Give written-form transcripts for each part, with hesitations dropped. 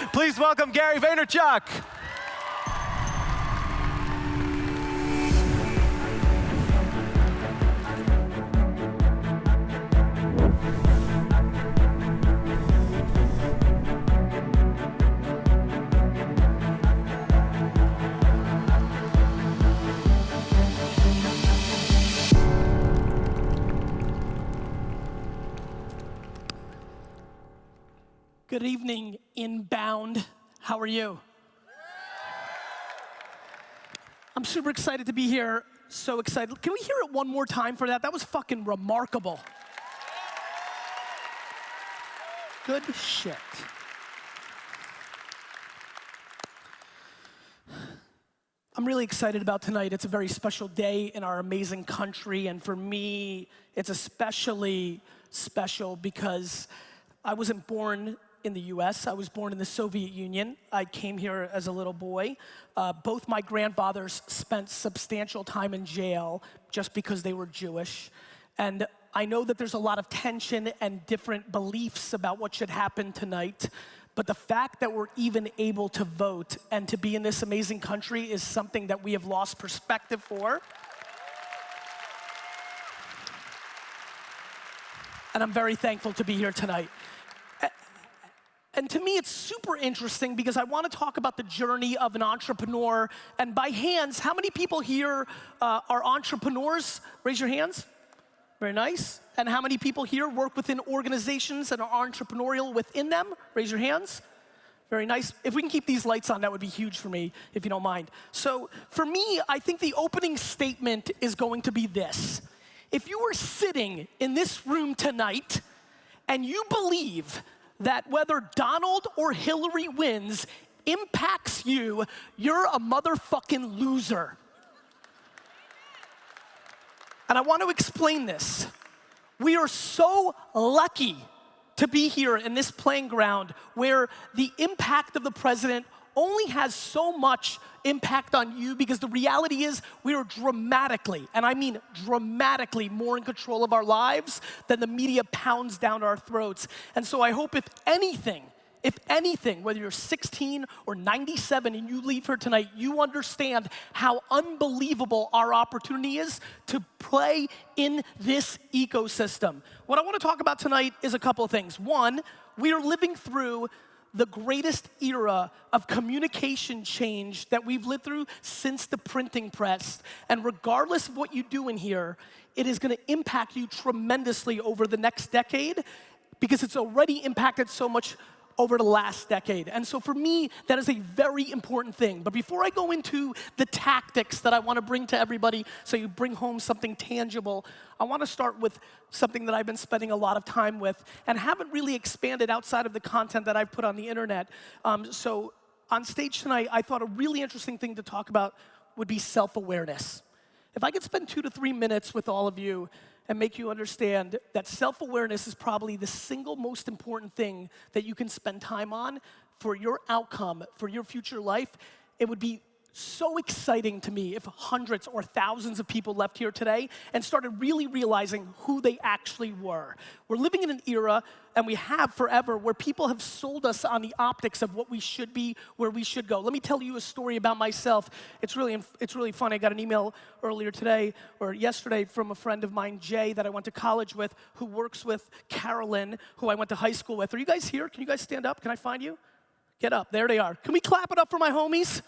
Please welcome Gary Vaynerchuk. Good evening, Inbound. How are you? I'm super excited to be here, so excited. Can we hear it one more time for that? That was fucking remarkable. Good shit. I'm really excited about tonight. It's a very special day in our amazing country, and for me, it's especially special because I wasn't born in the US. I was born in the Soviet Union. I came here as a little boy. Both my grandfathers spent substantial time in jail just because they were Jewish. And I know that there's a lot of tension and different beliefs about what should happen tonight. But the fact that we're even able to vote and to be in this amazing country is something that we have lost perspective for. And I'm very thankful to be here tonight. And to me, it's super interesting because I want to talk about the journey of an entrepreneur. And by hands, how many people here are entrepreneurs? Raise your hands. Very nice. And how many people here work within organizations and are entrepreneurial within them? Raise your hands. Very nice. If we can keep these lights on, that would be huge for me, if you don't mind. So for me, I think the opening statement is going to be this. If you were sitting in this room tonight and you believe that whether Donald or Hillary wins impacts you, you're a motherfucking loser. And I want to explain this. We are so lucky to be here in this playing ground where the impact of the president only has so much impact on you because the reality is we are dramatically, and I mean dramatically, more in control of our lives than the media pounds down our throats. And so I hope if anything, whether you're 16 or 97 and you leave here tonight, you understand how unbelievable our opportunity is to play in this ecosystem. What I want to talk about tonight is a couple of things. One, we are living through the greatest era of communication change that we've lived through since the printing press. And regardless of what you do in here, it is gonna impact you tremendously over the next decade because it's already impacted so much over the last decade. And so for me, that is a very important thing. But before I go into the tactics that I want to bring to everybody so you bring home something tangible, I want to start with something that I've been spending a lot of time with and haven't really expanded outside of the content that I've put on the internet. So on stage tonight, I thought a really interesting thing to talk about would be self-awareness. If I could spend 2 to 3 minutes with all of you and make you understand that self-awareness is probably the single most important thing that you can spend time on for your outcome, for your future life, it would be so exciting to me if hundreds or thousands of people left here today and started really realizing who they actually were. We're living in an era, and we have forever, where people have sold us on the optics of what we should be, where we should go. Let me tell you a story about myself. It's really funny. I got an email earlier today, or yesterday, from a friend of mine, Jay, that I went to college with, who works with Carolyn, who I went to high school with. Are you guys here? Can you guys stand up? Can I find you? Get up. There they are. Can we clap it up for my homies?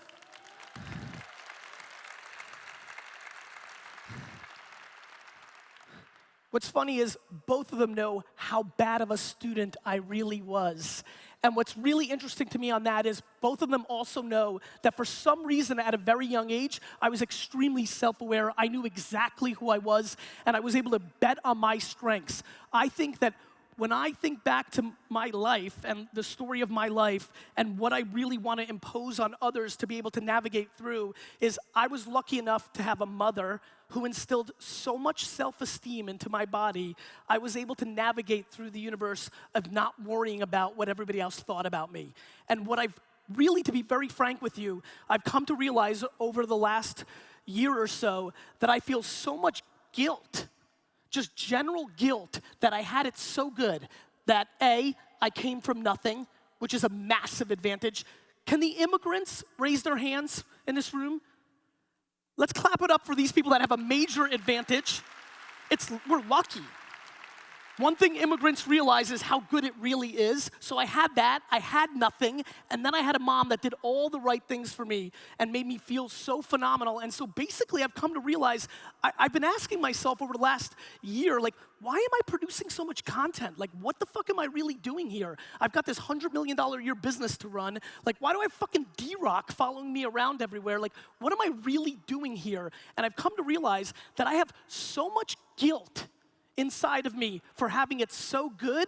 What's funny is both of them know how bad of a student I really was. And what's really interesting to me on that is both of them also know that for some reason at a very young age, I was extremely self-aware. I knew exactly who I was, and I was able to bet on my strengths. I think that when I think back to my life and the story of my life and what I really want to impose on others to be able to navigate through is I was lucky enough to have a mother who instilled so much self-esteem into my body, I was able to navigate through the universe of not worrying about what everybody else thought about me. And what I've really, to be very frank with you, I've come to realize over the last year or so that I feel so much guilt, just general guilt, that I had it so good that A, I came from nothing, which is a massive advantage. Can the immigrants raise their hands in this room? Let's clap it up for these people that have a major advantage. We're lucky. One thing immigrants realize is how good it really is. So I had that, I had nothing, and then I had a mom that did all the right things for me and made me feel so phenomenal. And so basically I've come to realize, I've been asking myself over the last year, like, why am I producing so much content? Like, what the fuck am I really doing here? I've got this $100 million a year business to run. Like, why do I have fucking D-Rock following me around everywhere? Like, what am I really doing here? And I've come to realize that I have so much guilt inside of me for having it so good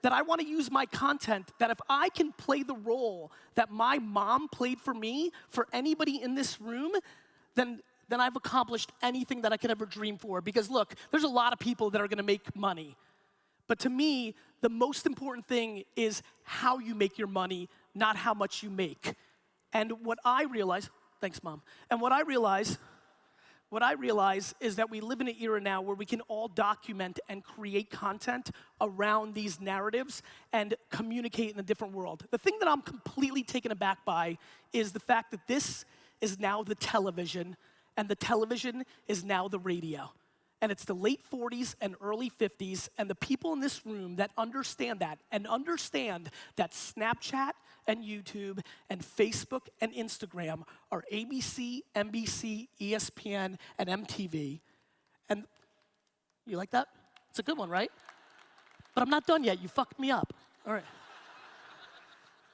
that I want to use my content, that if I can play the role that my mom played for me, for anybody in this room, then I've accomplished anything that I could ever dream for. Because look, there's a lot of people that are gonna make money. But to me, the most important thing is how you make your money, not how much you make. And what I realize, thanks mom, and what I realize is that we live in an era now where we can all document and create content around these narratives and communicate in a different world. The thing that I'm completely taken aback by is the fact that this is now the television, and the television is now the radio. And it's the late 40s and early 50s, and the people in this room that understand that, and understand that Snapchat and YouTube and Facebook and Instagram are ABC, NBC, ESPN, and MTV. And you like that? It's a good one, right? But I'm not done yet. You fucked me up. All right.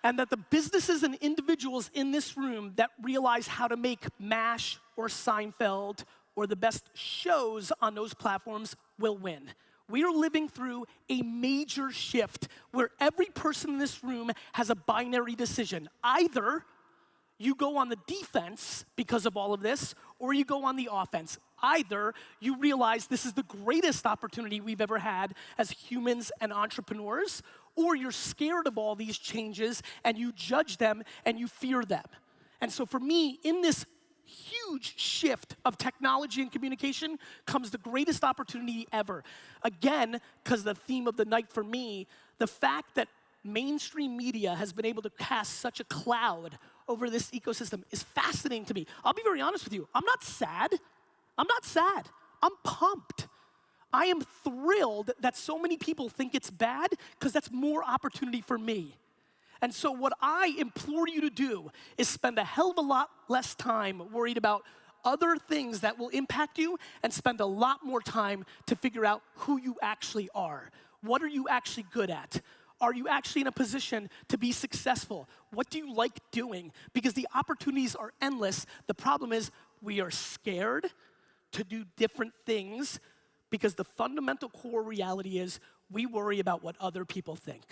And that the businesses and individuals in this room that realize how to make MASH or Seinfeld or the best shows on those platforms will win. We are living through a major shift where every person in this room has a binary decision. Either you go on the defense because of all of this, or you go on the offense. Either you realize this is the greatest opportunity we've ever had as humans and entrepreneurs, or you're scared of all these changes and you judge them and you fear them. And so for me, in this huge shift of technology and communication comes the greatest opportunity ever. Again, because the theme of the night for me, the fact that mainstream media has been able to cast such a cloud over this ecosystem is fascinating to me. I'll be very honest with you. I'm not sad. I'm not sad. I'm pumped. I am thrilled that so many people think it's bad because that's more opportunity for me. And so what I implore you to do is spend a hell of a lot less time worried about other things that will impact you and spend a lot more time to figure out who you actually are. What are you actually good at? Are you actually in a position to be successful? What do you like doing? Because the opportunities are endless. The problem is we are scared to do different things because the fundamental core reality is we worry about what other people think.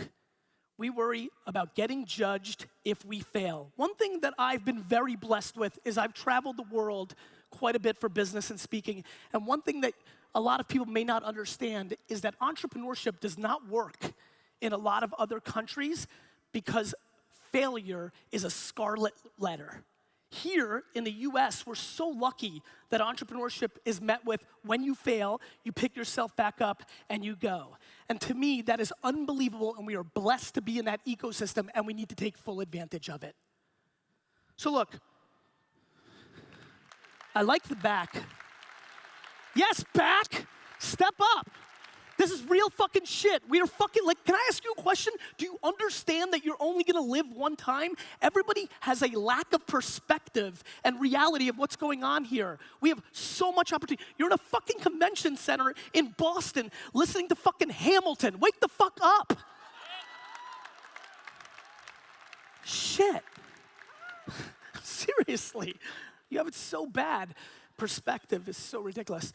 We worry about getting judged if we fail. One thing that I've been very blessed with is I've traveled the world quite a bit for business and speaking. And one thing that a lot of people may not understand is that entrepreneurship does not work in a lot of other countries because failure is a scarlet letter. Here in the US, we're so lucky that entrepreneurship is met with when you fail, you pick yourself back up and you go. And to me, that is unbelievable, and we are blessed to be in that ecosystem, and we need to take full advantage of it. So look, I like the back. Yes, back, step up. This is real fucking shit. We are fucking, like, can I ask you a question? Do you understand that you're only gonna live one time? Everybody has a lack of perspective and reality of what's going on here. We have so much opportunity. You're in a fucking convention center in Boston listening to fucking Hamilton. Wake the fuck up. Shit. Seriously. You have it so bad. Perspective is so ridiculous.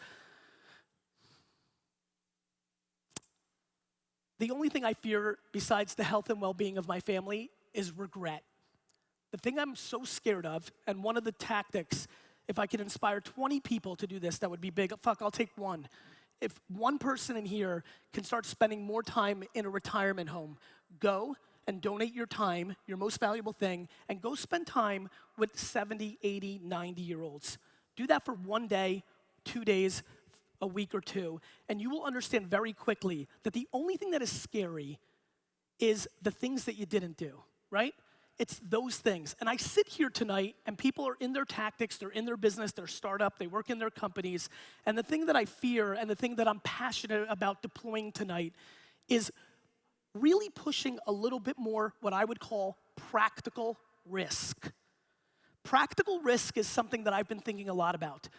The only thing I fear besides the health and well-being of my family is regret. The thing I'm so scared of, and one of the tactics, if I could inspire 20 people to do this, that would be big. Fuck, I'll take one. If one person in here can start spending more time in a retirement home, go and donate your time, your most valuable thing, and go spend time with 70, 80, 90-year-olds. Do that for 1 day, 2 days, a week or two, and you will understand very quickly that the only thing that is scary is the things that you didn't do. right? It's those things. And I sit here tonight, and people are in their tactics, they're in their business, their startup, they work in their companies. And the thing that I fear and the thing that I'm passionate about deploying tonight is really pushing a little bit more what I would call practical risk. Practical risk is something that I've been thinking a lot about.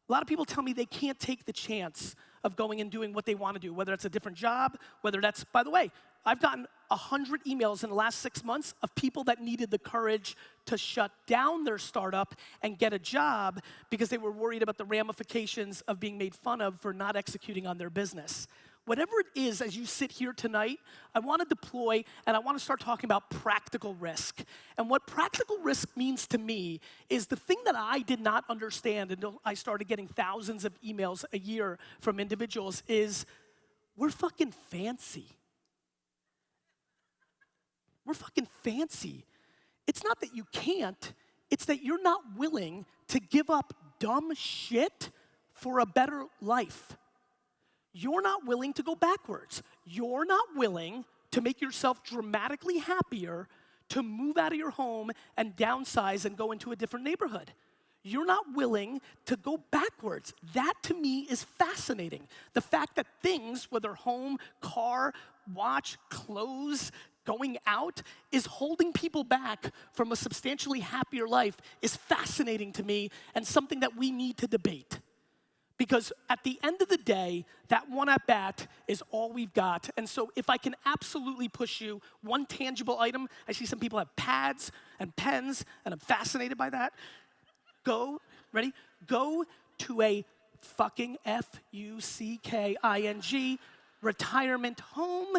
A lot of people tell me they can't take the chance of going and doing what they want to do, whether it's a different job, whether that's, by the way, I've gotten 100 emails in the last 6 months of people that needed the courage to shut down their startup and get a job because they were worried about the ramifications of being made fun of for not executing on their business. Whatever it is, as you sit here tonight, I want to deploy and I want to start talking about practical risk. And what practical risk means to me is the thing that I did not understand until I started getting thousands of emails a year from individuals is we're fucking fancy. We're fucking fancy. It's not that you can't, it's that you're not willing to give up dumb shit for a better life. You're not willing to go backwards. You're not willing to make yourself dramatically happier to move out of your home and downsize and go into a different neighborhood. You're not willing to go backwards. That to me is fascinating. The fact that things, whether home, car, watch, clothes, going out, is holding people back from a substantially happier life is fascinating to me and something that we need to debate. Because at the end of the day, that one at bat is all we've got. And so if I can absolutely push you one tangible item, I see some people have pads and pens, and I'm fascinated by that. Go, ready? Go to a fucking F-U-C-K-I-N-G retirement home,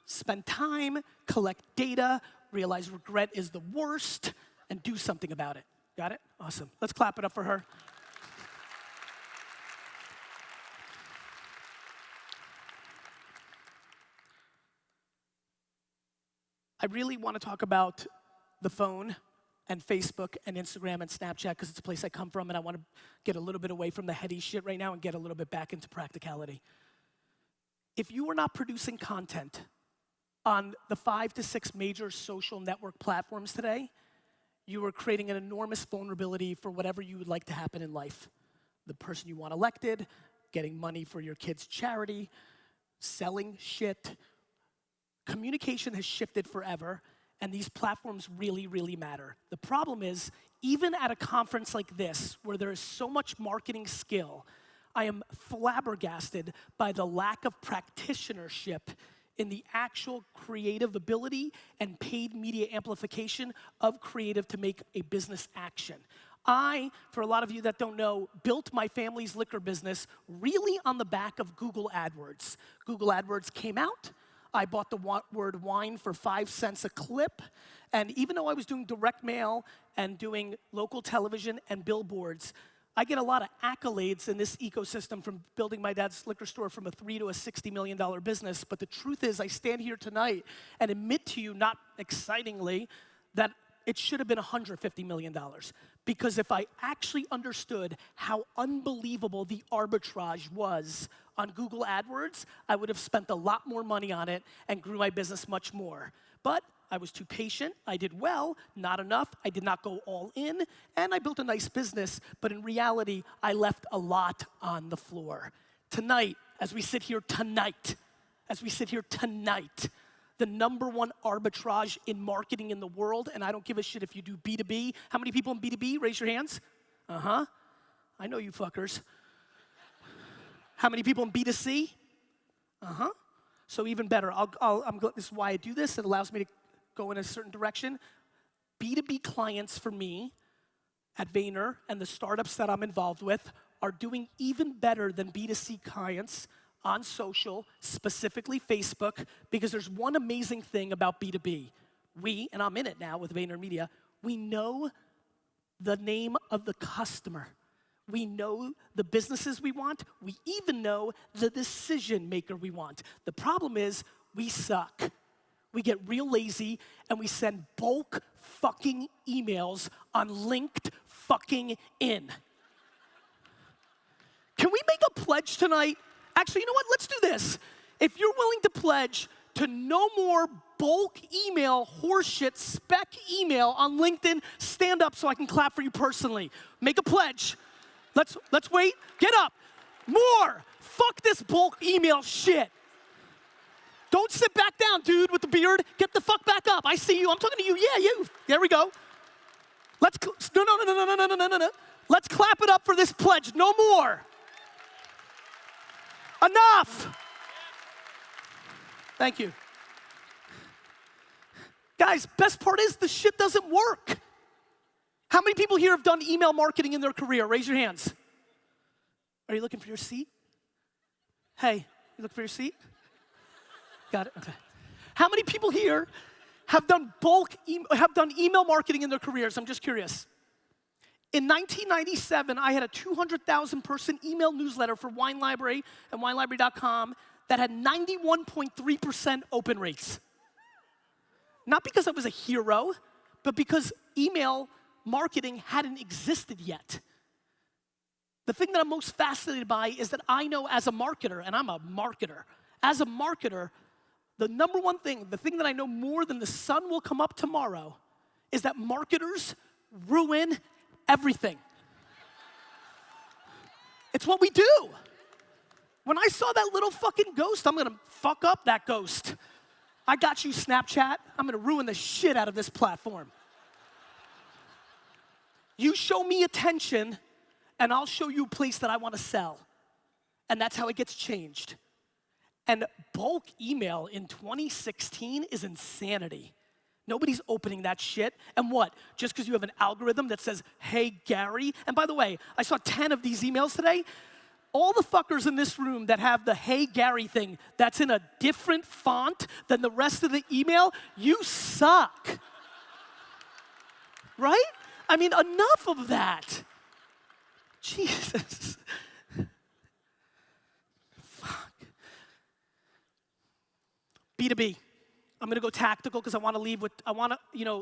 spend time, collect data, realize regret is the worst, and do something about it. Got it? Awesome. Let's clap it up for her. I really want to talk about the phone and Facebook and Instagram and Snapchat because it's a place I come from and I want to get a little bit away from the heady shit right now and get a little bit back into practicality. If you are not producing content on the 5 to 6 major social network platforms today, you are creating an enormous vulnerability for whatever you would like to happen in life. The person you want elected, getting money for your kid's charity, selling shit. Communication has shifted forever, and these platforms really, really matter. The problem is, even at a conference like this, where there is so much marketing skill, I am flabbergasted by the lack of practitionership in the actual creative ability and paid media amplification of creative to make a business action. I, for a lot of you that don't know, built my family's liquor business really on the back of Google AdWords. Google AdWords came out. I bought the word wine for 5 cents a clip. And even though I was doing direct mail and doing local television and billboards, I get a lot of accolades in this ecosystem from building my dad's liquor store from a $3 to a $60 million business. But the truth is, I stand here tonight and admit to you, not excitingly, that it should have been $150 million. Because if I actually understood how unbelievable the arbitrage was on Google AdWords, I would have spent a lot more money on it and grew my business much more. But I was too patient, I did well, not enough, I did not go all in, and I built a nice business, but in reality, I left a lot on the floor. Tonight, as we sit here tonight, the #1 arbitrage in marketing in the world, and I don't give a shit if you do B2B. How many people in B2B? Raise your hands. I know you fuckers. How many people in B2C? So even better. This is why I do this. It allows me to go in a certain direction. B2B clients for me at Vayner and the startups that I'm involved with are doing even better than B2C clients on social, specifically Facebook, because there's one amazing thing about B2B. We, and I'm in it now with VaynerMedia, we know the name of the customer. We know the businesses we want. We even know the decision maker we want. The problem is we suck. We get real lazy and we send bulk fucking emails on linked fucking in. Can we make a pledge tonight? Actually, you know what? Let's do this. If you're willing to pledge to no more bulk email, horseshit, spec email on LinkedIn, stand up so I can clap for you personally. Make a pledge. Let's wait. Get up. More. Fuck this bulk email shit. Don't sit back down, dude, with the beard. Get the fuck back up. I see you. I'm talking to you. Yeah, you. There we go. No. Let's clap it up for this pledge. No more. Enough. Thank you. Guys, best part is the shit doesn't work. How many people here have done email marketing in their career? Raise your hands. Are you looking for your seat? Hey, you looking for your seat? Got it, okay. How many people here have done email marketing in their careers? I'm just curious. In 1997, I had a 200,000 person email newsletter for Wine Library and WineLibrary.com that had 91.3% open rates. Not because I was a hero, but because email marketing hadn't existed yet. The thing that I'm most fascinated by is that I know as a marketer, and I'm a marketer, as a marketer, the number one thing, the thing that I know more than the sun will come up tomorrow, is that marketers ruin everything. It's what we do. When I saw that little fucking ghost, I'm gonna fuck up that ghost. I got you, Snapchat. I'm gonna ruin the shit out of this platform. You show me attention, and I'll show you a place that I wanna sell. And that's how it gets changed. And bulk email in 2016 is insanity. Nobody's opening that shit. And what? Just because you have an algorithm that says, hey, Gary. And by the way, I saw 10 of these emails today. All the fuckers in this room that have the hey, Gary thing that's in a different font than the rest of the email, you suck. Right? I mean, enough of that. Jesus. Fuck. B2B. I'm gonna go tactical because I wanna leave with,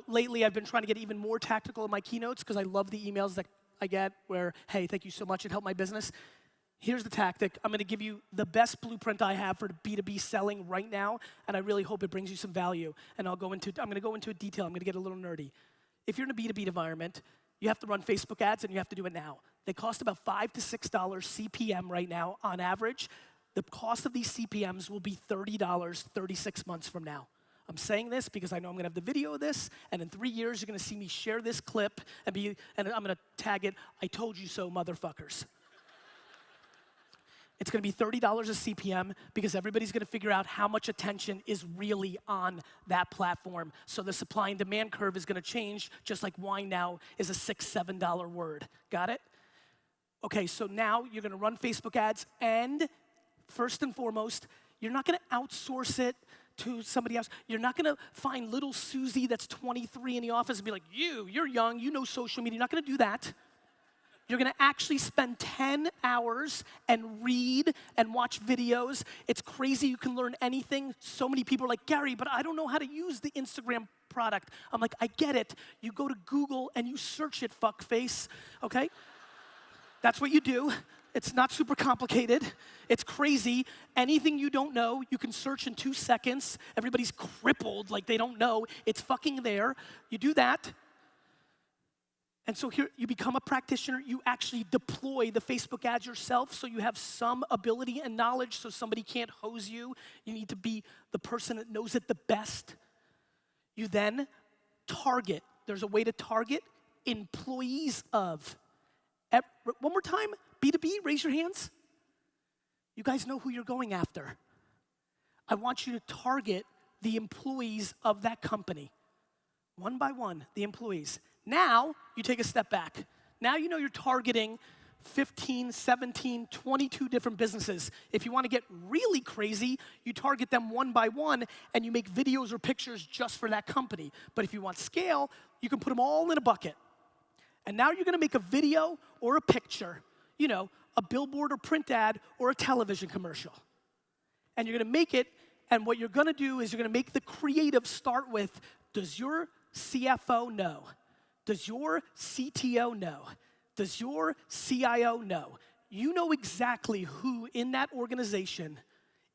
lately I've been trying to get even more tactical in my keynotes because I love the emails that I get where, hey, thank you so much, it helped my business. Here's the tactic. I'm gonna give you the best blueprint I have for B2B selling right now, and I really hope it brings you some value. And I'm gonna go into detail, I'm gonna get a little nerdy. If you're in a B2B environment, you have to run Facebook ads and you have to do it now. They cost about $5 to $6 CPM right now on average. The cost of these CPMs will be $30 36 months from now. I'm saying this because I know I'm gonna have the video of this, and in 3 years you're gonna see me share this clip and I'm gonna tag it, I told you so, motherfuckers. It's gonna be $30 a CPM because everybody's gonna figure out how much attention is really on that platform. So the supply and demand curve is gonna change, just like wine now is a $6, $7 word. Got it? Okay, so now you're gonna run Facebook ads, and first and foremost, you're not gonna outsource it to somebody else. You're not gonna find little Susie that's 23 in the office and be like, you're young, you know social media. You're not gonna do that. You're gonna actually spend 10 hours and read and watch videos. It's crazy, you can learn anything. So many people are like, Gary, but I don't know how to use the Instagram product. I'm like, I get it. You go to Google and you search it, fuckface, okay? That's what you do. It's not super complicated. It's crazy. Anything you don't know, you can search in 2 seconds. Everybody's crippled like they don't know. It's fucking there. You do that. And so here, you become a practitioner. You actually deploy the Facebook ads yourself so you have some ability and knowledge so somebody can't hose you. You need to be the person that knows it the best. You then target. There's a way to target employees of. One more time, B2B, raise your hands. You guys know who you're going after. I want you to target the employees of that company. One by one, the employees. Now, you take a step back. Now you know you're targeting 15, 17, 22 different businesses. If you want to get really crazy, you target them one by one and you make videos or pictures just for that company. But if you want scale, you can put them all in a bucket. And now you're gonna make a video or a picture, a billboard or print ad or a television commercial. And you're gonna make it, and what you're gonna do is you're gonna make the creative start with, does your CFO know? Does your CTO know? Does your CIO know? You know exactly who in that organization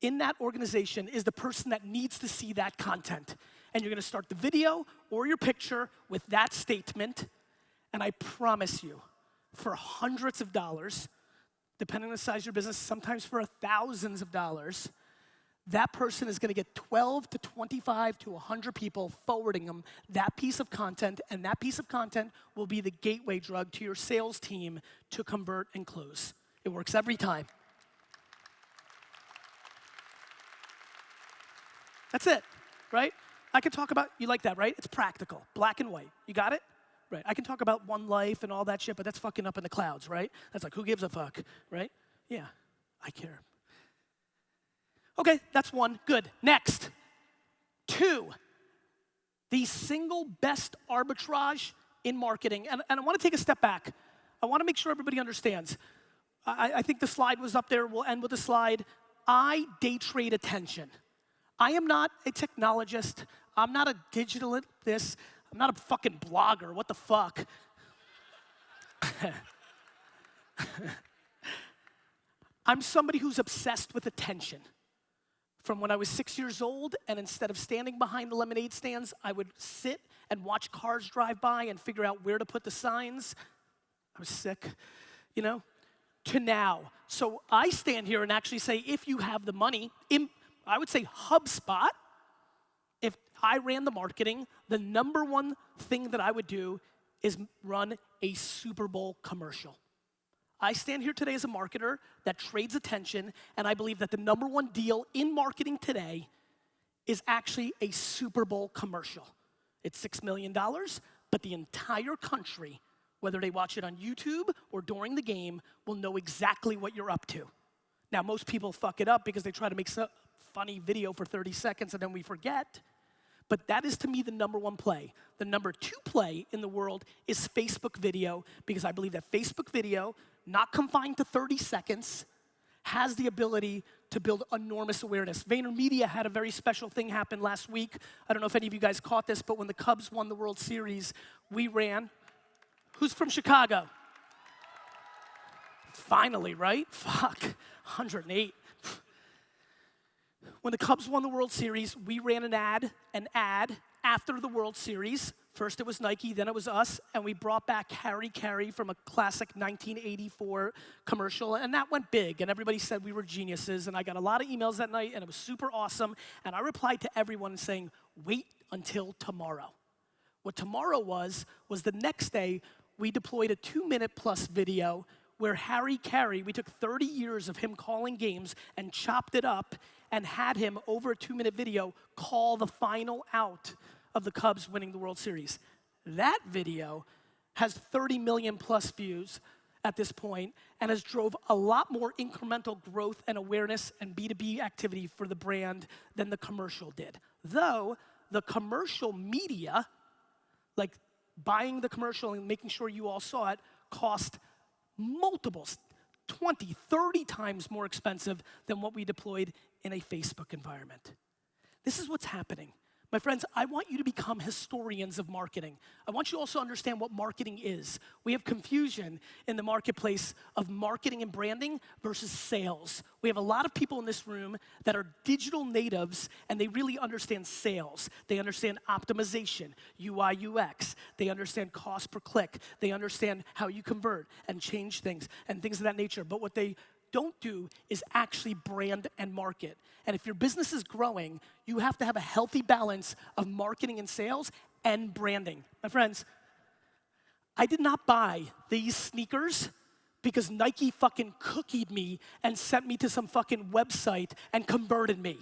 is the person that needs to see that content. and you're gonna start the video or your picture with that statement, and I promise you, for hundreds of dollars, depending on the size of your business, sometimes for thousands of dollars, that person is gonna get 12 to 25 to 100 people forwarding them that piece of content, and that piece of content will be the gateway drug to your sales team to convert and close. It works every time. That's it, right? I can talk about, you like that, right? It's practical, black and white. You got it? Right. I can talk about one life and all that shit, but that's fucking up in the clouds, right? That's like, who gives a fuck, right? Yeah, I care. Okay, that's one, good. Next, 2, the single best arbitrage in marketing, and I wanna take a step back. I wanna make sure everybody understands. I think the slide was up there, we'll end with the slide. I day trade attention. I am not a technologist, I'm not a digital this, I'm not a fucking blogger, what the fuck? I'm somebody who's obsessed with attention. From when I was 6 years old, and instead of standing behind the lemonade stands, I would sit and watch cars drive by and figure out where to put the signs. I was sick, you know? To now. So I stand here and actually say, if you have the money, I would say HubSpot, if I ran the marketing, the number one thing that I would do is run a Super Bowl commercial. I stand here today as a marketer that trades attention, and I believe that the number one deal in marketing today is actually a Super Bowl commercial. It's $6 million, but the entire country, whether they watch it on YouTube or during the game, will know exactly what you're up to. Now, most people fuck it up because they try to make some funny video for 30 seconds and then we forget. But that is, to me, the number one play. The number 2 play in the world is Facebook video, because I believe that Facebook video, not confined to 30 seconds, has the ability to build enormous awareness. VaynerMedia had a very special thing happen last week. I don't know if any of you guys caught this, but when the Cubs won the World Series, we ran. Who's from Chicago? Finally, right? Fuck, 108. When the Cubs won the World Series, we ran an ad after the World Series. First it was Nike, then it was us, and we brought back Harry Carey from a classic 1984 commercial, and that went big, and everybody said we were geniuses, and I got a lot of emails that night, and it was super awesome, and I replied to everyone saying, wait until tomorrow. What tomorrow was the next day, we deployed a 2-minute plus video where Harry Carey, we took 30 years of him calling games and chopped it up and had him, over a 2-minute video, call the final out of the Cubs winning the World Series. That video has 30 million plus views at this point and has drove a lot more incremental growth and awareness and B2B activity for the brand than the commercial did. Though the commercial media, like buying the commercial and making sure you all saw it, cost multiples, 20, 30 times more expensive than what we deployed in a Facebook environment. This is what's happening. My friends, I want you to become historians of marketing. I want you to also understand what marketing is. We have confusion in the marketplace of marketing and branding versus sales. We have a lot of people in this room that are digital natives, and they really understand sales. They understand optimization, UI, UX. They understand cost per click. They understand how you convert and change things and things of that nature. But what they don't do is actually brand and market. And if your business is growing, you have to have a healthy balance of marketing and sales and branding. My friends, I did not buy these sneakers because Nike fucking cookied me and sent me to some fucking website and converted me.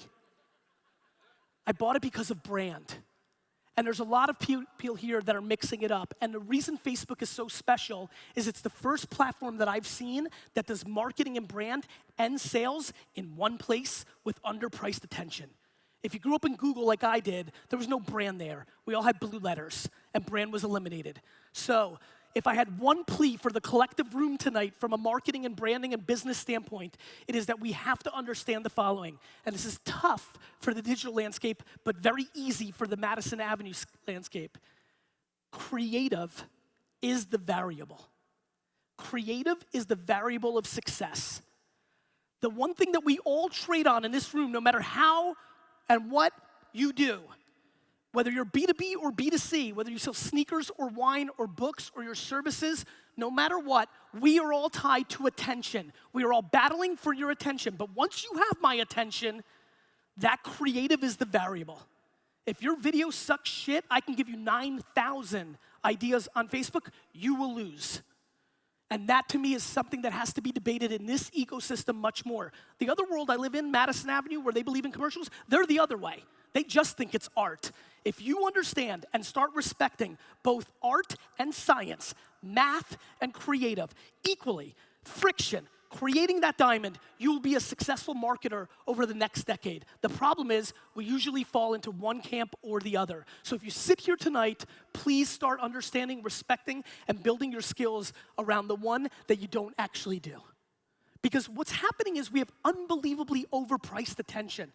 I bought it because of brand. And there's a lot of people here that are mixing it up. And the reason Facebook is so special is it's the first platform that I've seen that does marketing and brand and sales in one place with underpriced attention. If you grew up in Google like I did, there was no brand there. We all had blue letters, and brand was eliminated. So if I had one plea for the collective room tonight from a marketing and branding and business standpoint, it is that we have to understand the following. And this is tough for the digital landscape, but very easy for the Madison Avenue landscape. Creative is the variable. Creative is the variable of success. The one thing that we all trade on in this room, no matter how and what you do, Whether you're B2B or B2C, whether you sell sneakers or wine or books or your services, no matter what, we are all tied to attention. We are all battling for your attention. But once you have my attention, that creative is the variable. If your video sucks shit, I can give you 9,000 ideas on Facebook, you will lose. And that to me is something that has to be debated in this ecosystem much more. The other world I live in, Madison Avenue, where they believe in commercials, they're the other way. They just think it's art. If you understand and start respecting both art and science, math and creative, equally, friction, creating that diamond, you will be a successful marketer over the next decade. The problem is, we usually fall into one camp or the other. So if you sit here tonight, please start understanding, respecting, and building your skills around the one that you don't actually do. Because what's happening is we have unbelievably overpriced attention.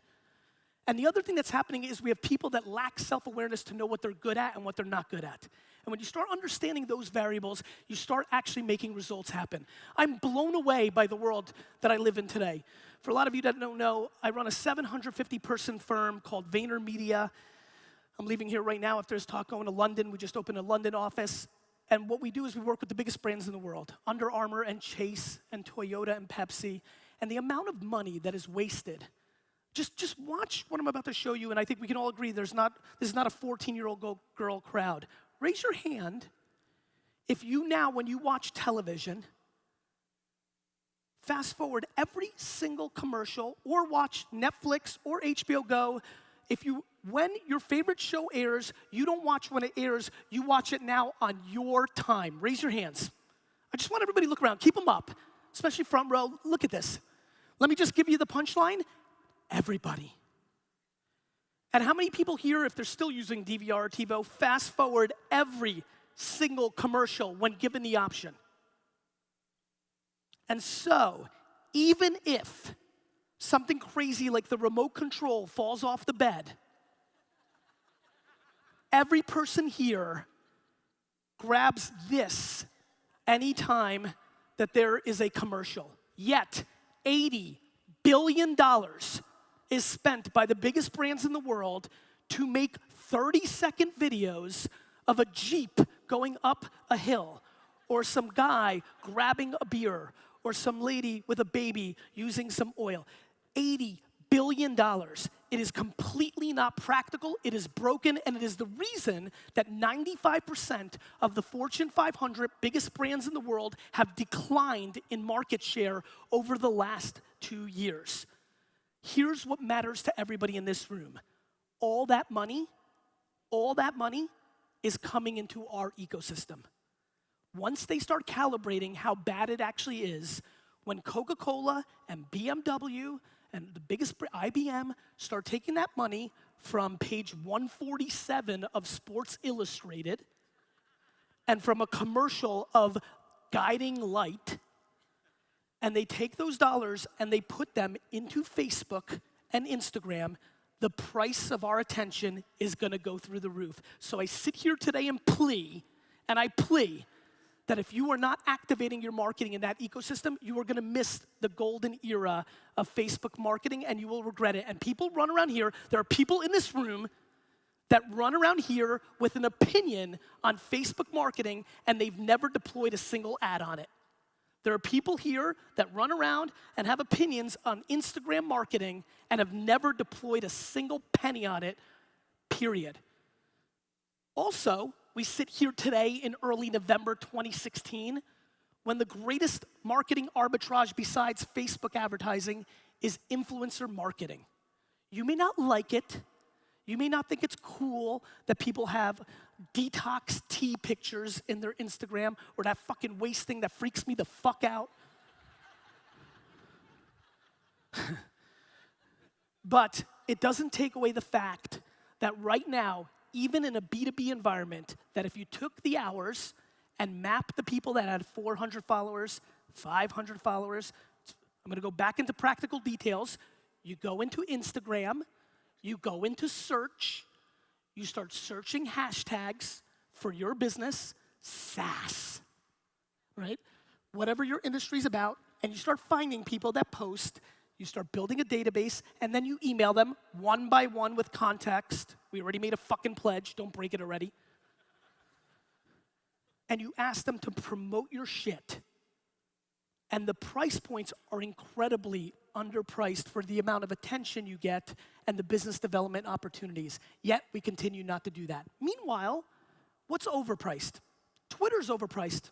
And the other thing that's happening is we have people that lack self-awareness to know what they're good at and what they're not good at. And when you start understanding those variables, you start actually making results happen. I'm blown away by the world that I live in today. For a lot of you that don't know, I run a 750-person firm called VaynerMedia. I'm leaving here right now after this talk, going to London. We just opened a London office. And what we do is we work with the biggest brands in the world, Under Armour and Chase and Toyota and Pepsi. And the amount of money that is wasted. Just watch what I'm about to show you, and I think we can all agree this is not a 14-year-old girl crowd. Raise your hand if you now, when you watch television, fast forward every single commercial or watch Netflix or HBO Go. When your favorite show airs, you don't watch when it airs, you watch it now on your time. Raise your hands. I just want everybody to look around. Keep them up, especially front row. Look at this. Let me just give you the punchline. Everybody. And how many people here, if they're still using DVR or TiVo, fast forward every single commercial when given the option? And so, even if something crazy like the remote control falls off the bed, every person here grabs this anytime that there is a commercial. Yet, $80 billion is spent by the biggest brands in the world to make 30-second videos of a Jeep going up a hill, or some guy grabbing a beer, or some lady with a baby using some oil. $80 billion. It is completely not practical, it is broken, and it is the reason that 95% of the Fortune 500 biggest brands in the world have declined in market share over the last 2 years. Here's what matters to everybody in this room. All that money is coming into our ecosystem. Once they start calibrating how bad it actually is, when Coca-Cola and BMW and the biggest IBM start taking that money from page 147 of Sports Illustrated and from a commercial of Guiding Light, and they take those dollars and they put them into Facebook and Instagram, the price of our attention is gonna go through the roof. So I sit here today and plea that if you are not activating your marketing in that ecosystem, you are gonna miss the golden era of Facebook marketing and you will regret it. And people run around here, there are people in this room that run around here with an opinion on Facebook marketing and they've never deployed a single ad on it. There are people here that run around and have opinions on Instagram marketing and have never deployed a single penny on it, period. Also, we sit here today in early November 2016 when the greatest marketing arbitrage besides Facebook advertising is influencer marketing. You may not like it. You may not think it's cool that people have detox tea pictures in their Instagram or that fucking waist thing that freaks me the fuck out. But it doesn't take away the fact that right now, even in a B2B environment, that if you took the hours and mapped the people that had 400 followers, 500 followers, I'm gonna go back into practical details. You go into Instagram, you go into search, you start searching hashtags for your business, SaaS, right? Whatever your industry's about, and you start finding people that post, You start building a database, and then you email them one by one with context. We already made a fucking pledge. Don't break it already. And you ask them to promote your shit. And the price points are incredibly underpriced for the amount of attention you get and the business development opportunities. Yet, we continue not to do that. Meanwhile, what's overpriced? Twitter's overpriced.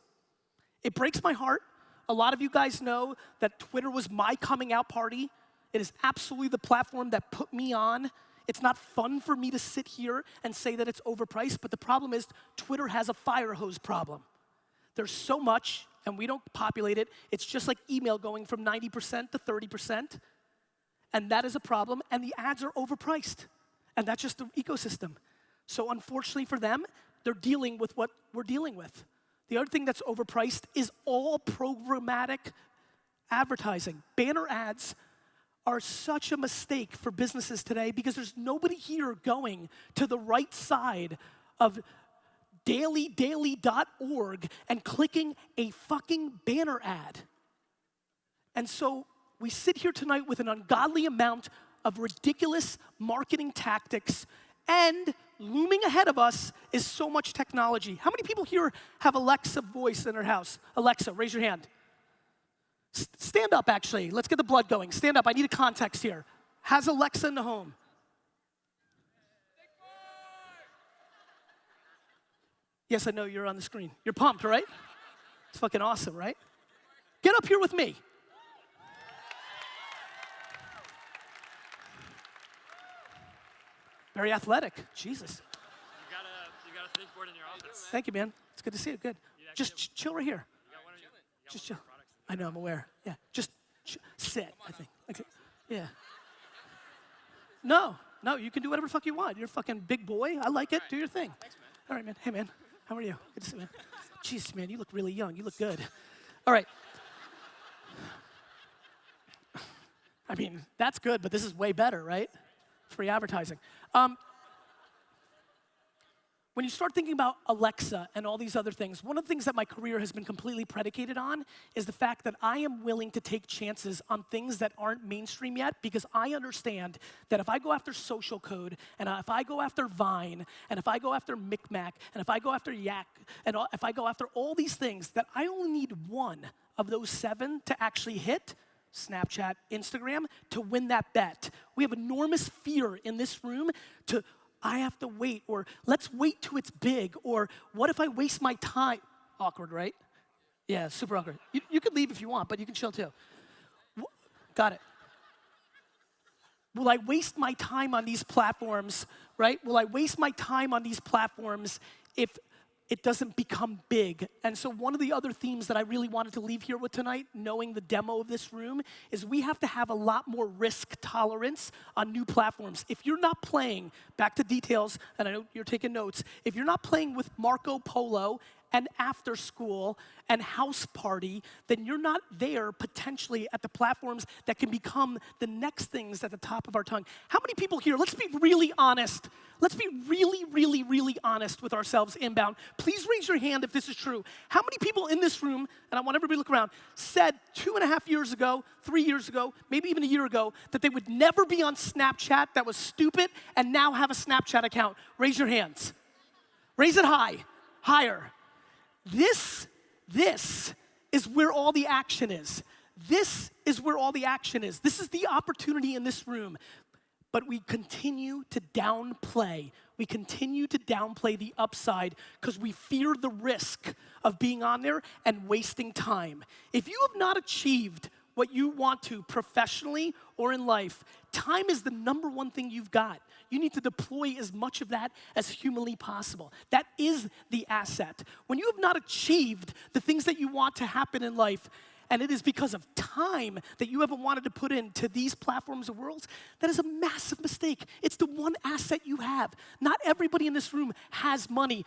It breaks my heart. A lot of you guys know that Twitter was my coming out party. It is absolutely the platform that put me on. It's not fun for me to sit here and say that it's overpriced, but the problem is Twitter has a fire hose problem. There's so much, and we don't populate it. It's just like email going from 90% to 30%, and that is a problem, and the ads are overpriced, and that's just the ecosystem. So unfortunately for them, they're dealing with what we're dealing with. The other thing that's overpriced is all programmatic advertising. Banner ads are such a mistake for businesses today because there's nobody here going to the right side of daily.org and clicking a fucking banner ad. And so we sit here tonight with an ungodly amount of ridiculous marketing tactics, and looming ahead of us is so much technology. How many people here have Alexa voice in their house? Alexa, raise your hand. Stand up, actually. Let's get the blood going. Stand up. I need a context here. Has Alexa in the home? Yes, I know you're on the screen. You're pumped, right? It's fucking awesome, right? Get up here with me. Very athletic. Jesus. You got a thinkboard in your office. Thank you, man. It's good to see you. Good. Just chill right here. Just chill. I know, I'm aware. Yeah. Just sit, I think. Okay. Yeah. No, you can do whatever the fuck you want. You're a fucking big boy. I like it. Do your thing. Thanks, man. All right, man. Hey, man. How are you? Good to see you, man. Jesus, man, you look really young. You look good. All right. I mean, that's good, but this is way better, right? Free advertising. When you start thinking about Alexa and all these other things, one of the things that my career has been completely predicated on is the fact that I am willing to take chances on things that aren't mainstream yet, because I understand that if I go after social code, and if I go after Vine, and if I go after Micmac, and if I go after Yak, and if I go after all these things, that I only need one of those 7 to actually hit, Snapchat, Instagram, to win that bet. We have enormous fear in this room to, I have to wait, or let's wait till it's big, or what if I waste my time? Awkward, right? Yeah, super awkward. You can leave if you want, but you can chill too. Got it. Will I waste my time on these platforms, right? Will I waste my time on these platforms if it doesn't become big? And so one of the other themes that I really wanted to leave here with tonight, knowing the demo of this room, is we have to have a lot more risk tolerance on new platforms. If you're not playing, back to details, and I know you're taking notes, if you're not playing with Marco Polo and After School and House Party, then you're not there potentially at the platforms that can become the next things at the top of our tongue. How many people here, let's be really honest. Let's be really, really, really honest with ourselves inbound. Please raise your hand if this is true. How many people in this room, and I want everybody to look around, said 2.5 years ago, 3 years ago, maybe even a year ago, that they would never be on Snapchat, that was stupid, and now have a Snapchat account? Raise your hands. Raise it high, higher. This is where all the action is. This is where all the action is. This is the opportunity in this room. But we continue to downplay. We continue to downplay the upside because we fear the risk of being on there and wasting time. If you have not achieved what you want to professionally or in life, time is the number one thing you've got. You need to deploy as much of that as humanly possible. That is the asset. When you have not achieved the things that you want to happen in life, and it is because of time that you haven't wanted to put into these platforms or worlds, that is a massive mistake. It's the one asset you have. Not everybody in this room has money.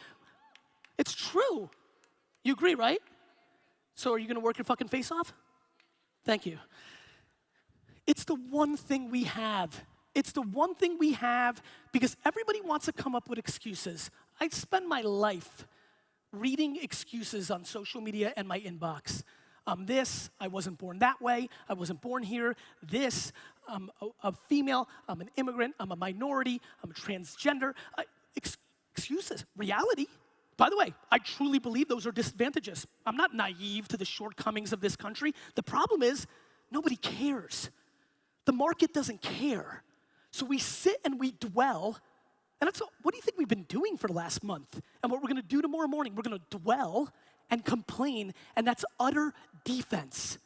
It's true. You agree, right? So are you gonna work your fucking face off? Thank you. It's the one thing we have. It's the one thing we have because everybody wants to come up with excuses. I spend my life reading excuses on social media and my inbox. I'm this, I wasn't born that way, I wasn't born here, this, I'm a female, I'm an immigrant, I'm a minority, I'm a transgender. Excuses. Reality. By the way, I truly believe those are disadvantages. I'm not naive to the shortcomings of this country. The problem is, nobody cares. The market doesn't care. So we sit and we dwell, and that's what do you think we've been doing for the last month? And what we're gonna do tomorrow morning, we're gonna dwell and complain, and that's utter defense,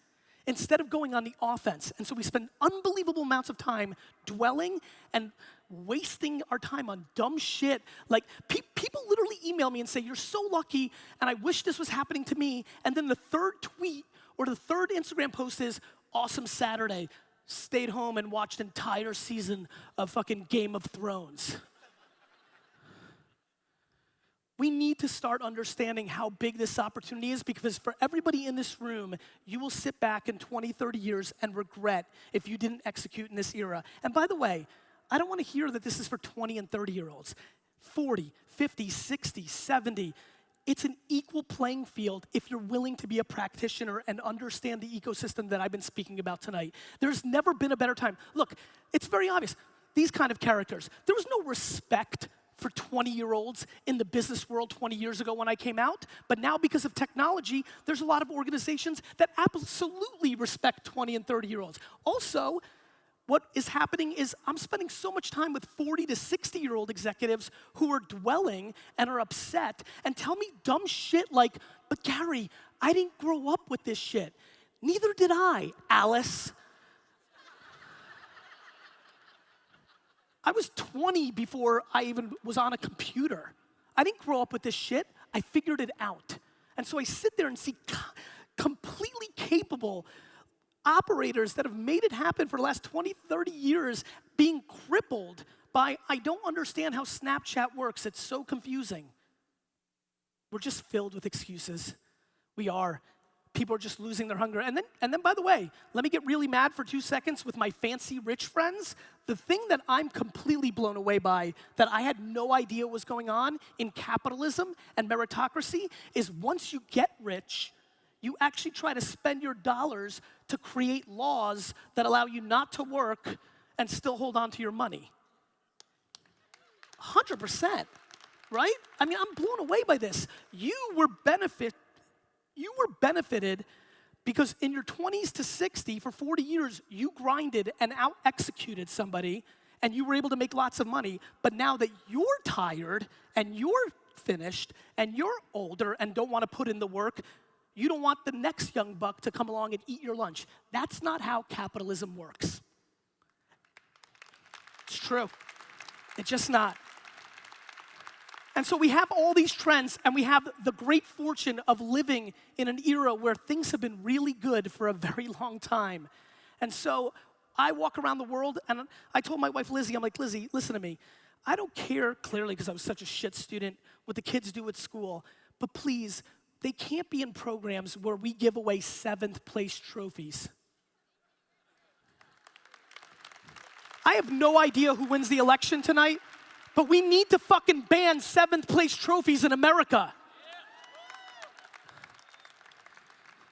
instead of going on the offense. And so we spend unbelievable amounts of time dwelling and wasting our time on dumb shit. Like, people literally email me and say, you're so lucky, and I wish this was happening to me. And then the third tweet or the third Instagram post is, awesome Saturday, stayed home and watched entire season of fucking Game of Thrones. We need to start understanding how big this opportunity is, because for everybody in this room, you will sit back in 20, 30 years and regret if you didn't execute in this era. And by the way, I don't want to hear that this is for 20 and 30-year-olds. 40, 50, 60, 70. It's an equal playing field if you're willing to be a practitioner and understand the ecosystem that I've been speaking about tonight. There's never been a better time. Look, it's very obvious. These kind of characters, there was no respect for 20-year-olds in the business world 20 years ago when I came out. But now, because of technology, there's a lot of organizations that absolutely respect 20 and 30-year-olds. Also, what is happening is I'm spending so much time with 40 to 60-year-old executives who are dwelling and are upset and tell me dumb shit like, but Gary, I didn't grow up with this shit. Neither did I, Alice. I was 20 before I even was on a computer. I didn't grow up with this shit. I figured it out. And so I sit there and see completely capable operators that have made it happen for the last 20, 30 years being crippled by, I don't understand how Snapchat works. It's so confusing. We're just filled with excuses. We are. People are just losing their hunger. And then, by the way, let me get really mad for 2 seconds with my fancy rich friends. The thing that I'm completely blown away by, that I had no idea was going on in capitalism and meritocracy, is once you get rich, you actually try to spend your dollars to create laws that allow you not to work and still hold on to your money. 100%, right? I mean, I'm blown away by this. You were benefited because in your 20s to 60, for 40 years, you grinded and out-executed somebody, and you were able to make lots of money. But now that you're tired, and you're finished, and you're older, and don't want to put in the work, you don't want the next young buck to come along and eat your lunch. That's not how capitalism works. It's true. It's just not. And so we have all these trends, and we have the great fortune of living in an era where things have been really good for a very long time. And so I walk around the world, and I told my wife, Lizzie, I'm like, Lizzie, listen to me. I don't care, clearly, because I was such a shit student, what the kids do at school, but please, they can't be in programs where we give away 7th place trophies. I have no idea who wins the election tonight, but we need to fucking ban 7th place trophies in America.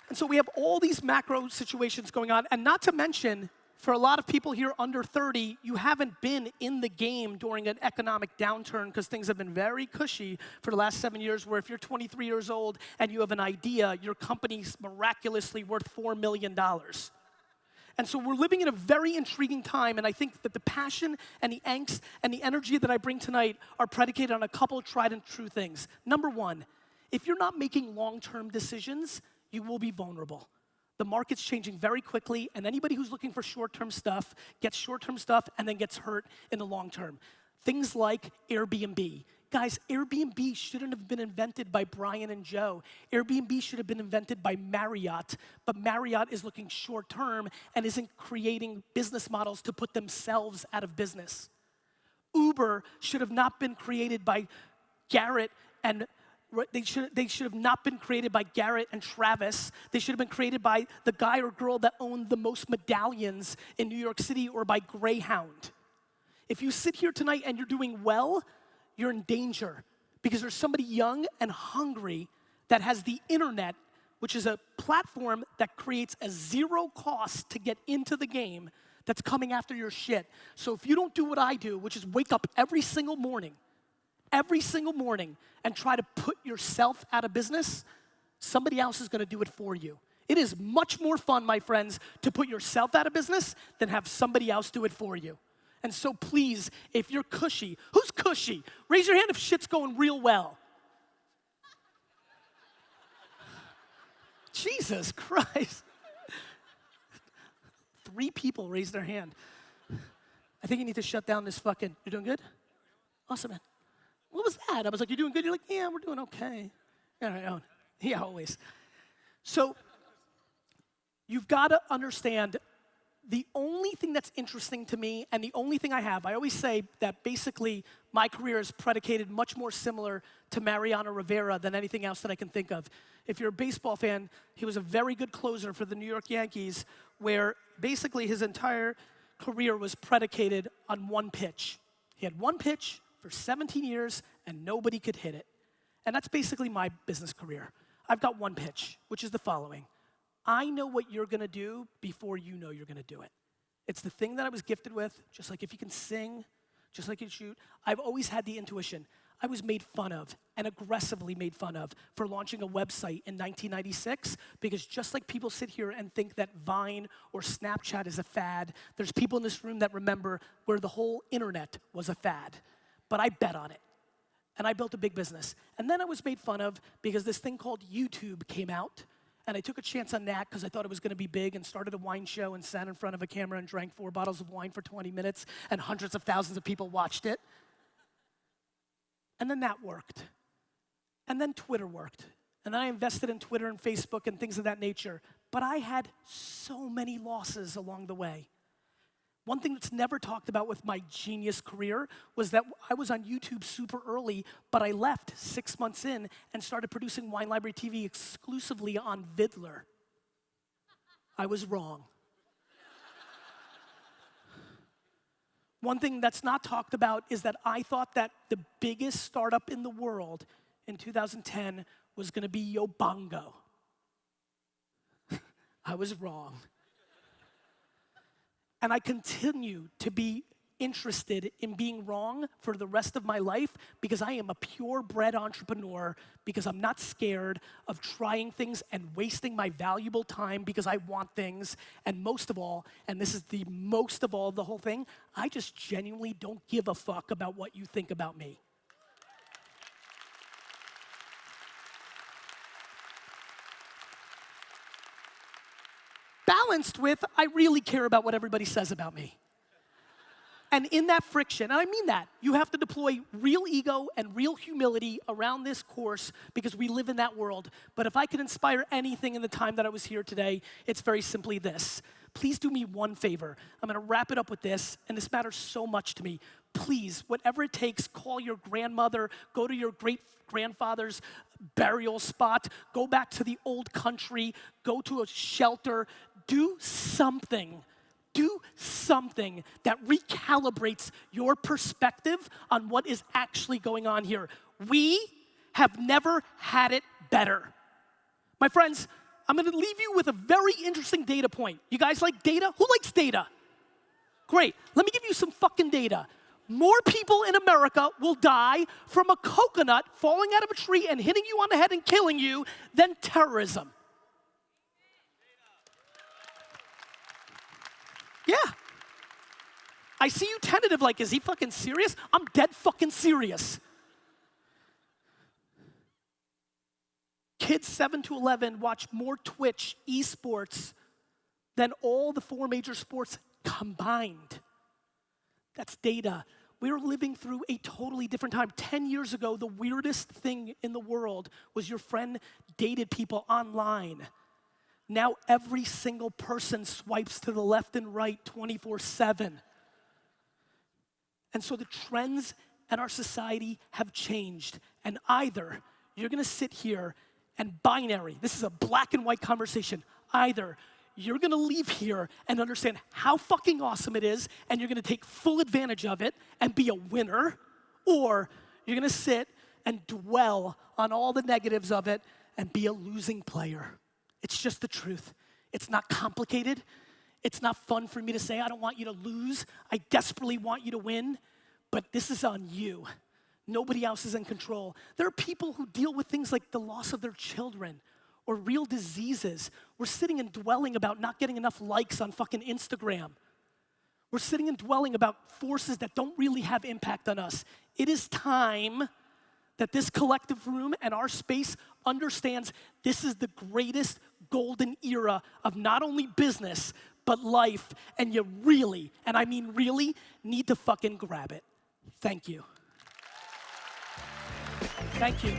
And so we have all these macro situations going on, and not to mention, for a lot of people here under 30, you haven't been in the game during an economic downturn because things have been very cushy for the last 7 years, where if you're 23 years old and you have an idea, your company's miraculously worth $4 million. And so we're living in a very intriguing time, and I think that the passion and the angst and the energy that I bring tonight are predicated on a couple of tried and true things. Number one, if you're not making long-term decisions, you will be vulnerable. The market's changing very quickly, and anybody who's looking for short-term stuff gets short-term stuff and then gets hurt in the long term. Things like Airbnb. Guys, Airbnb shouldn't have been invented by Brian and Joe. Airbnb should have been invented by Marriott, but Marriott is looking short-term and isn't creating business models to put themselves out of business. Uber should have not been created by Garrett and they should have not been created by Garrett and Travis. They should have been created by the guy or girl that owned the most medallions in New York City, or by Greyhound. If you sit here tonight and you're doing well, you're in danger, because there's somebody young and hungry that has the internet which is a platform that creates a zero cost to get into the game that's coming after your shit. So if you don't do what I do, which is wake up every single morning, and try to put yourself out of business, somebody else is gonna do it for you. It is much more fun, my friends, to put yourself out of business than have somebody else do it for you. And so please, if you're cushy, who's cushy? Raise your hand if shit's going real well. Jesus Christ. 3 people raised their hand. I think you need to shut down this fucking, you're doing good? Awesome, man. What was that? I was like, you doing good? You're like, yeah, we're doing okay. Yeah, always. So, you've got to understand the only thing that's interesting to me and the only thing I always say that basically my career is predicated much more similar to Mariano Rivera than anything else that I can think of. If you're a baseball fan, he was a very good closer for the New York Yankees where basically his entire career was predicated on one pitch. He had one pitch for 17 years and nobody could hit it. And that's basically my business career. I've got one pitch, which is the following. I know what you're gonna do before you know you're gonna do it. It's the thing that I was gifted with, just like if you can sing, just like you shoot. I've always had the intuition. I was made fun of, and aggressively made fun of, for launching a website in 1996, because just like people sit here and think that Vine or Snapchat is a fad, there's people in this room that remember where the whole internet was a fad. But I bet on it. And I built a big business. And then I was made fun of because this thing called YouTube came out. And I took a chance on that because I thought it was going to be big and started a wine show and sat in front of a camera and drank 4 bottles of wine for 20 minutes and hundreds of thousands of people watched it. And then that worked. And then Twitter worked. And then I invested in Twitter and Facebook and things of that nature. But I had so many losses along the way. One thing that's never talked about with my genius career was that I was on YouTube super early, but I left 6 months in and started producing Wine Library TV exclusively on Vidler. I was wrong. One thing that's not talked about is that I thought that the biggest startup in the world in 2010 was gonna be Yobongo. I was wrong. And I continue to be interested in being wrong for the rest of my life because I am a purebred entrepreneur, because I'm not scared of trying things and wasting my valuable time because I want things. And most of all, and this is the most of all of the whole thing, I just genuinely don't give a fuck about what you think about me. Balanced with, I really care about what everybody says about me. And in that friction, and I mean that, you have to deploy real ego and real humility around this course because we live in that world. But if I could inspire anything in the time that I was here today, it's very simply this. Please do me one favor. I'm gonna wrap it up with this, and this matters so much to me. Please, whatever it takes, call your grandmother, go to your great-grandfather's burial spot, go back to the old country, go to a shelter, do something that recalibrates your perspective on what is actually going on here. We have never had it better. My friends, I'm gonna leave you with a very interesting data point. You guys like data? Who likes data? Great, let me give you some fucking data. More people in America will die from a coconut falling out of a tree and hitting you on the head and killing you than terrorism. Yeah. I see you tentative like, is he fucking serious? I'm dead fucking serious. Kids 7 to 11 watch more Twitch esports than all the 4 major sports combined. That's data. We're living through a totally different time. 10 years ago, the weirdest thing in the world was your friend dated people online. Now every single person swipes to the left and right 24/7. And so the trends in our society have changed. And either you're gonna sit here and binary, this is a black and white conversation, either you're gonna leave here and understand how fucking awesome it is and you're gonna take full advantage of it and be a winner, or you're gonna sit and dwell on all the negatives of it and be a losing player. It's just the truth. It's not complicated. It's not fun for me to say, I don't want you to lose. I desperately want you to win, but this is on you. Nobody else is in control. There are people who deal with things like the loss of their children or real diseases. We're sitting and dwelling about not getting enough likes on fucking Instagram. We're sitting and dwelling about forces that don't really have impact on us. It is time that this collective room and our space understands this is the greatest golden era of not only business, but life, and you really, and I mean really, need to fucking grab it. Thank you. Thank you.